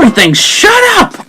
something! Shut up!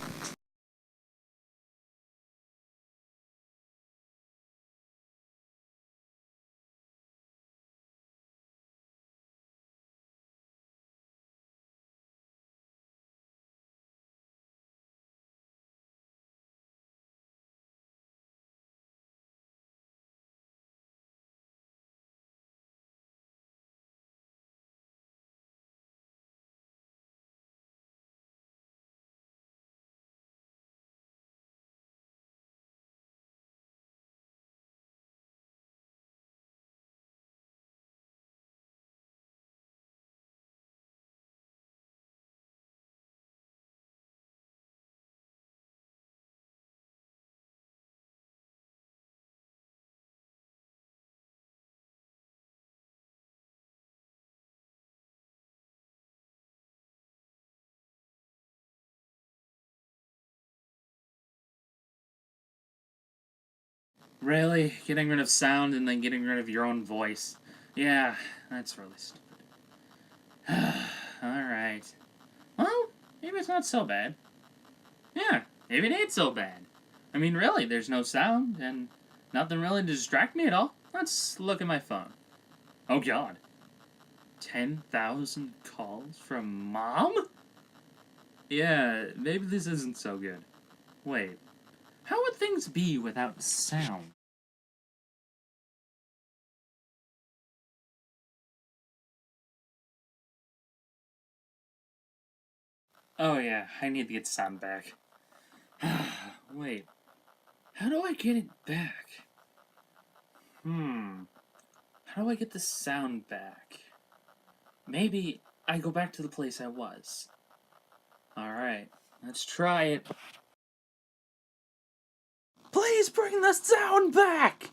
Really? Getting rid of sound and then getting rid of your own voice. Yeah, that's really stupid. Alright. Well, maybe it's not so bad. Yeah, maybe it ain't so bad. I mean, really, there's no sound, and nothing really to distract me at all. Let's look at my phone. Oh god. 10,000 calls from Mom? Yeah, maybe this isn't so good. Wait, how would things be without sound? Oh yeah, I need to get sound back. Wait, how do I get it back? How do I get the sound back? Maybe I go back to the place I was. Alright, let's try it. Please bring the sound back!